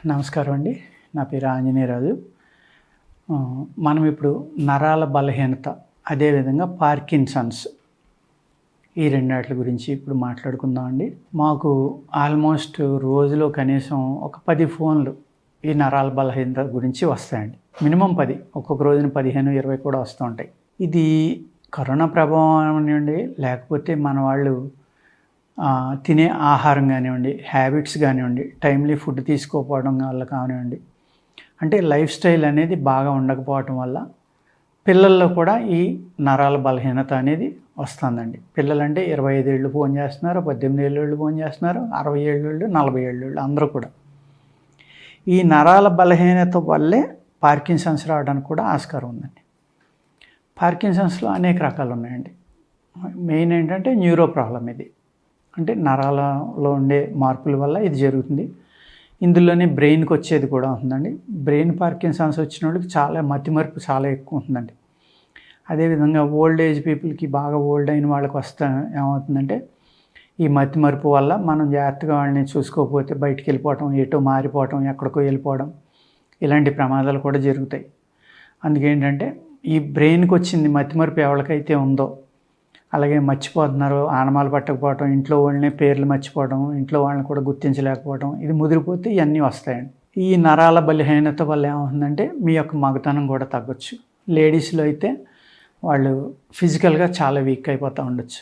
నమస్కారం అండి. నా పేరు ఆంజనేయరాజు. మనం ఇప్పుడు నరాల బలహీనత, అదేవిధంగా పార్కిన్సన్స్, ఈ రెండాట్ల గురించి ఇప్పుడు మాట్లాడుకుందాం అండి. మాకు ఆల్మోస్ట్ రోజులో కనీసం ఒక 10 ఫోన్లు ఈ నరాల బలహీనత గురించి వస్తాయండి. మినిమం 10, ఒక్కొక్క రోజున 15, 20 కూడా వస్తూ ఉంటాయి. ఇది కరోనా ప్రభావం అనివ్వండి, లేకపోతే మన వాళ్ళు తినే ఆహారం కానివ్వండి, హ్యాబిట్స్ కానివ్వండి, టైమ్లీ ఫుడ్ తీసుకోకపోవడం వల్ల కానివ్వండి, అంటే లైఫ్ స్టైల్ అనేది బాగా ఉండకపోవటం వల్ల పిల్లల్లో కూడా ఈ నరాల బలహీనత అనేది వస్తుందండి. పిల్లలంటే 25 ఏళ్ళు ఫోన్ చేస్తున్నారు, 18 ఏళ్ళు ఫోన్ చేస్తున్నారు, 60 ఏళ్ళు, 40 ఏళ్ళు అందరూ కూడా. ఈ నరాల బలహీనత వల్లే పార్కిన్సన్స్ రావడానికి కూడా ఆస్కారం ఉందండి. పార్కిన్సన్స్లో అనేక రకాలు ఉన్నాయండి. మెయిన్ ఏంటంటే న్యూరో ప్రాబ్లం. ఇది అంటే నరాలలో ఉండే మార్పుల వల్ల ఇది జరుగుతుంది. ఇందులోనే బ్రెయిన్కి వచ్చేది కూడా ఉంటుందండి. బ్రెయిన్ పార్కిన్సన్స్ వచ్చిన వాళ్ళకి చాలా మతిమరుపు చాలా ఎక్కువ ఉంటుందండి. అదేవిధంగా ఓల్డ్ ఏజ్ పీపుల్కి, బాగా ఓల్డ్ అయిన వాళ్ళకి ఏమవుతుందంటే ఈ మతిమరుపు వల్ల మనం జాగ్రత్తగా వాళ్ళని చూసుకోకపోతే బయటికి వెళ్ళిపోవటం, ఎటో మారిపోవటం, ఎక్కడికో వెళ్ళిపోవడం, ఇలాంటి ప్రమాదాలు కూడా జరుగుతాయి. అందుకేంటంటే ఈ బ్రెయిన్కి వచ్చింది మతిమరుపు ఎవరికైతే ఉందో, అలాగే మర్చిపోతున్నారు, ఆనమాలు పట్టకపోవడం, ఇంట్లో వాళ్ళని పేర్లు మర్చిపోవడం, ఇంట్లో వాళ్ళని కూడా గుర్తించలేకపోవడం, ఇది ముదిరిపోతే ఇవన్నీ వస్తాయండి. ఈ నరాల బలహీనత వల్ల ఏమవుతుందంటే మీ యొక్క మగతనం కూడా తగ్గొచ్చు. లేడీస్లో అయితే వాళ్ళు ఫిజికల్గా చాలా వీక్ అయిపోతూ ఉండొచ్చు.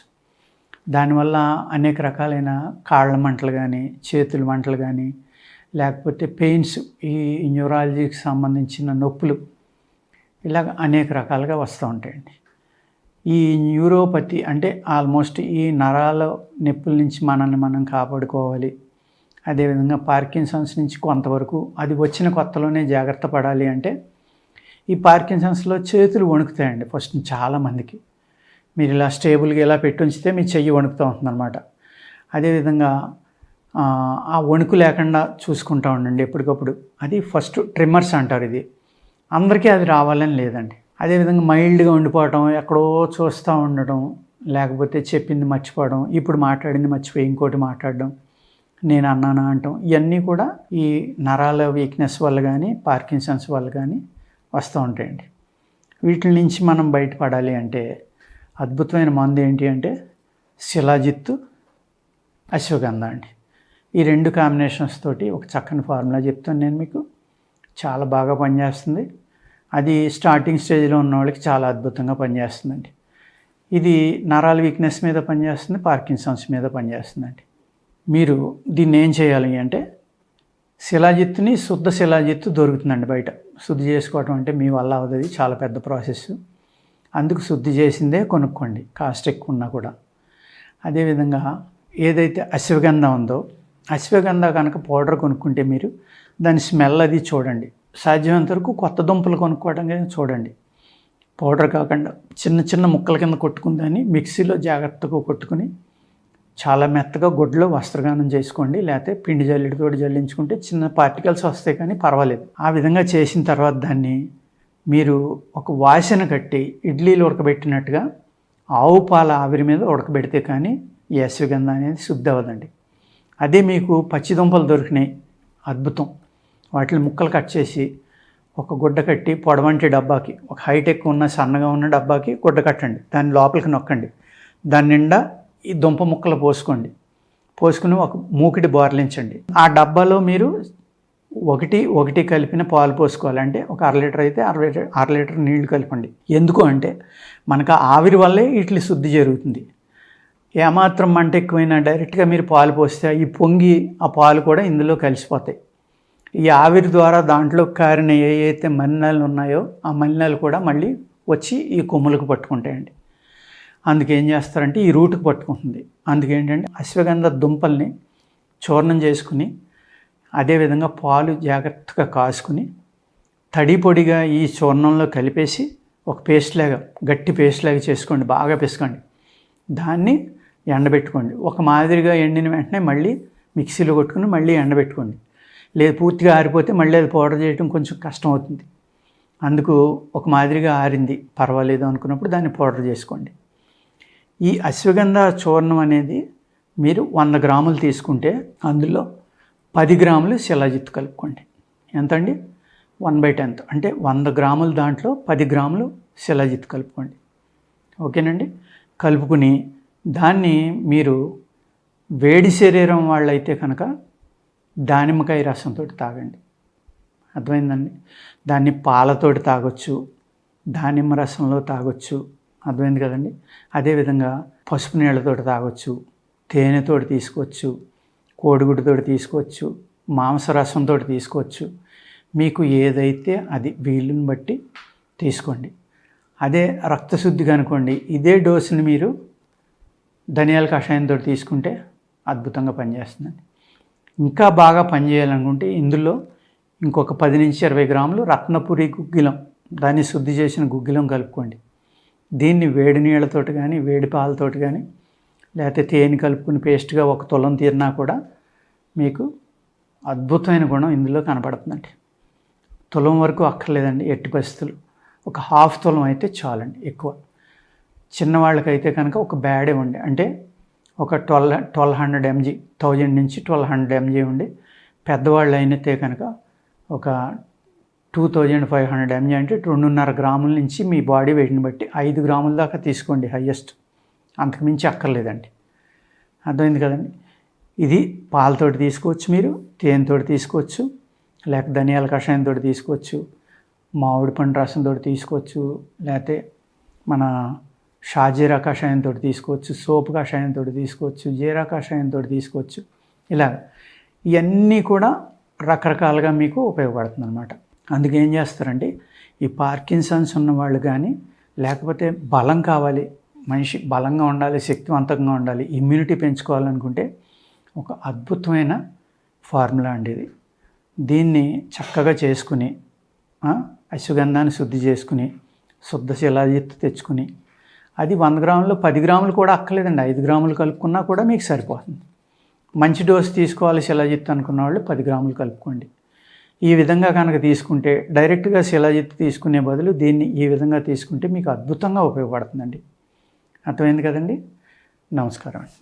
దానివల్ల అనేక రకాలైన కాళ్ళ మంటలు కానీ, చేతుల మంటలు కానీ, లేకపోతే పెయిన్స్, ఈ న్యూరాలజీకి సంబంధించిన నొప్పులు, ఇలాగ అనేక రకాలుగా వస్తూ ఉంటాయండి. ఈ న్యూరోపతి అంటే ఆల్మోస్ట్ ఈ నరాల నొప్పుల నుంచి మనల్ని మనం కాపాడుకోవాలి. అదేవిధంగా పార్కిన్సన్స్ నుంచి కొంతవరకు, అది వచ్చిన కొత్తలోనే జాగ్రత్త పడాలి. అంటే ఈ పార్కిన్సన్స్లో చేతులు వణుకుతాయండి. ఫస్ట్ చాలామందికి మీరు ఇలా స్టేబుల్గా ఇలా పెట్టి ఉంచితే మీ చెయ్యి వణుకుతూ ఉంటుందన్నమాట. అదేవిధంగా ఆ వణుకు లేకుండా చూసుకుంటూ ఉండండి ఎప్పటికప్పుడు. అది ఫస్ట్ ట్రిమ్మర్స్ అంటారు. ఇది అందరికీ అది రావాలని లేదండి. అదేవిధంగా మైల్డ్గా ఉండిపోవటం, ఎక్కడో చూస్తూ ఉండటం, లేకపోతే చెప్పింది మర్చిపోవడం, ఇప్పుడు మాట్లాడింది మర్చిపోయి ఇంకోటి మాట్లాడడం, నేను అన్నానా అంటాం, ఇవన్నీ కూడా ఈ నరాల వీక్నెస్ వల్ల కానీ, పార్కిన్సన్స్ వల్ల కానీ వస్తూ ఉంటాయండి. వీటి నుంచి మనం బయటపడాలి అంటే అద్భుతమైన మందు ఏంటి అంటే శిలాజిత్తు, అశ్వగంధ అండి. ఈ 2 కాంబినేషన్స్ తోటి ఒక చక్కని ఫార్ములా చెప్తాను నేను మీకు. చాలా బాగా పనిచేస్తుంది. అది స్టార్టింగ్ స్టేజ్లో ఉన్న వాళ్ళకి చాలా అద్భుతంగా పనిచేస్తుందండి. ఇది నరాల వీక్నెస్ మీద పనిచేస్తుంది, పార్కిన్సన్స్ మీద పనిచేస్తుందండి. మీరు దీన్ని ఏం చేయాలి అంటే శిలాజిత్తుని, శుద్ధ శిలాజిత్తు దొరుకుతుందండి బయట. శుద్ధి చేసుకోవటం అంటే మీ వల్ల అవ్వదు, చాలా పెద్ద ప్రాసెస్. అందుకు శుద్ధి చేసిందే కొనుక్కోండి, కాస్ట్ ఎక్కువ ఉన్నా కూడా. అదేవిధంగా ఏదైతే అశ్వగంధ ఉందో, అశ్వగంధ కనుక పౌడర్ కొనుక్కుంటే మీరు దాని స్మెల్ అది చూడండి. సాధ్యమైనంత వరకు కొత్త దుంపలు కొనుక్కోవడం కానీ చూడండి. పౌడర్ కాకుండా చిన్న చిన్న ముక్కల కింద కొట్టుకుందని మిక్సీలో జాగ్రత్తగా కొట్టుకుని చాలా మెత్తగా గుడ్డలో వస్త్రగానం చేసుకోండి. లేకపోతే పిండి జల్లెడితోటి జల్లించుకుంటే చిన్న పార్టికల్స్ వస్తాయి కానీ పర్వాలేదు. ఆ విధంగా చేసిన తర్వాత దాన్ని మీరు ఒక వాసన కట్టి ఇడ్లీలు ఉడకబెట్టినట్టుగా ఆవు పాల ఆవిరి మీద ఉడకబెడితే కానీ ఈ అశ్వగంధ అనేది శుద్ధి అవ్వదండి. అదే మీకు పచ్చి దుంపలు దొరికినాయి, అద్భుతం. వాటిని ముక్కలు కట్ చేసి ఒక గుడ్డ కట్టి పొడవంటి డబ్బాకి, ఒక హైటెక్ ఉన్న సన్నగా ఉన్న డబ్బాకి గుడ్డ కట్టండి, దాని లోపలికి నొక్కండి. దాని నిండా ఈ దుంప ముక్కలు పోసుకుని ఒక మూకిడి బోర్లించండి. ఆ డబ్బాలో మీరు ఒకటి కలిపిన పాలు పోసుకోవాలి. అంటే ఒక 1/2 లీటర్ అయితే 1/2 లీటర్ నీళ్లు కలపండి. ఎందుకు అంటే మనకు ఆవిరి వల్లే ఇట్లా శుద్ధి జరుగుతుంది. ఏమాత్రం మంట ఎక్కువైనా డైరెక్ట్గా మీరు పాలు పోస్తే ఈ పొంగి ఆ పాలు కూడా ఇందులో కలిసిపోతాయి. ఈ ఆవిరి ద్వారా దాంట్లో కారిన ఏవైతే మలినాలు ఉన్నాయో ఆ మలినాలు కూడా మళ్ళీ వచ్చి ఈ కొమ్ములకు పట్టుకుంటాయండి. అందుకేం చేస్తారంటే ఈ రూట్కి పట్టుకుంటుంది. అందుకేంటంటే అశ్వగంధ దుంపల్ని చూర్ణం చేసుకుని, అదేవిధంగా పాలు జాగ్రత్తగా కాసుకుని తడి పొడిగా ఈ చూర్ణంలో కలిపేసి ఒక గట్టి పేస్ట్ లాగా చేసుకోండి. బాగా పిసుకోండి. దాన్ని ఎండబెట్టుకోండి. ఒక మాదిరిగా ఎండిన వెంటనే మళ్ళీ మిక్సీలో కొట్టుకుని మళ్ళీ ఎండబెట్టుకోండి. లేదు పూర్తిగా ఆరిపోతే మళ్ళీ అది పౌడర్ చేయడం కొంచెం కష్టం అవుతుంది. అందుకు ఒక మాదిరిగా ఆరింది పర్వాలేదు అనుకున్నప్పుడు దాన్ని పౌడర్ చేసుకోండి. ఈ అశ్వగంధ చూర్ణం అనేది మీరు 100 గ్రాములు తీసుకుంటే అందులో 10 గ్రాములు శిలాజిత్తు కలుపుకోండి. ఎంతండి? 1/10 అంటే 100 గ్రాములు దాంట్లో 10 గ్రాములు శిలాజిత్ కలుపుకోండి. ఓకేనండి. కలుపుకుని దాన్ని మీరు వేడి శరీరం వాళ్ళైతే కనుక దానిమ్మకాయ రసంతో తాగండి. అర్థమైందండి? దాన్ని పాలతోటి తాగొచ్చు, దానిమ్మ రసంలో తాగొచ్చు. అర్థమైంది కదండి? అదేవిధంగా పసుపు నీళ్ళతోటి తాగొచ్చు, తేనెతోటి తీసుకోవచ్చు, కోడిగుడ్డుతోటి తీసుకోవచ్చు, మాంసరసంతో తీసుకోవచ్చు. మీకు ఏదైతే అది వీలుని బట్టి తీసుకోండి. అదే రక్తశుద్ధిగా అనుకోండి, ఇదే డోసుని మీరు ధనియాల కషాయంతో తీసుకుంటే అద్భుతంగా పనిచేస్తుందండి. ఇంకా బాగా పనిచేయాలనుకుంటే ఇందులో ఇంకొక 10 నుంచి 20 గ్రాములు రత్నపురి గుగ్గిలం, దాన్ని శుద్ధి చేసిన గుగ్గిలం కలుపుకోండి. దీన్ని వేడి నీళ్ళతోటి కానీ వేడి పాలతోటి కానీ లేకపోతే తేనె కలుపుకుని పేస్ట్గా ఒక తులం తీరినా కూడా మీకు అద్భుతమైన గుణం ఇందులో కనపడుతుందండి. తులం వరకు అక్కర్లేదండి ఎట్టి పరిస్థితులు. ఒక 1/2 తులం అయితే చాలండి. ఎక్కువ చిన్నవాళ్ళకైతే కనుక ఒక బ్యాడ్ ఇవ్వండి. అంటే ఒక 1200 mg, 1000 నుంచి 1200 mg ఉండి, పెద్దవాళ్ళు అయినతే కనుక ఒక 2500 mg అంటే 2.5 గ్రాముల నుంచి మీ బాడీ వెయిట్ని బట్టి 5 గ్రాముల దాకా తీసుకోండి హయ్యెస్ట్. అంతకుమించి అక్కర్లేదండి. అర్థమైంది కదండి? ఇది పాలతోటి తీసుకోవచ్చు, మీరు తేనెతోటి తీసుకోవచ్చు, లేక ధనియాల కషాయంతో తీసుకోవచ్చు, మామిడి పండు రసంతో తీసుకోవచ్చు, లేకపోతే మన షాజీరా కషాయంతో తీసుకోవచ్చు, సోపు కషాయంతో తీసుకోవచ్చు, జీరా కషాయంతో తీసుకోవచ్చు. ఇలా ఇవన్నీ కూడా రకరకాలుగా మీకు ఉపయోగపడుతుంది అన్నమాట. అందుకే ఏం చేస్తారంటే ఈ పార్కిన్సన్స్ ఉన్నవాళ్ళు కానీ, లేకపోతే బలం కావాలి, మనిషి బలంగా ఉండాలి, శక్తివంతంగా ఉండాలి, ఇమ్యూనిటీ పెంచుకోవాలనుకుంటే ఒక అద్భుతమైన ఫార్ములా అండి ఇది. దీన్ని చక్కగా చేసుకుని అశ్వగంధాన్ని శుద్ధి చేసుకుని శుద్ధ శిలాజిత్ తెచ్చుకుని అది 100 గ్రాములు 10 గ్రాములు కూడా అక్కర్లేదండి, 5 గ్రాములు కలుపుకున్నా కూడా మీకు సరిపోతుంది. మంచి డోసు తీసుకోవాలి శిలాజిత్ అనుకున్న వాళ్ళు 10 గ్రాములు కలుపుకోండి. ఈ విధంగా కనుక తీసుకుంటే డైరెక్ట్గా శిలాజిత్ తీసుకునే బదులు దీన్ని ఈ విధంగా తీసుకుంటే మీకు అద్భుతంగా ఉపయోగపడుతుందండి. అర్థమైంది కదండి? నమస్కారం అండి.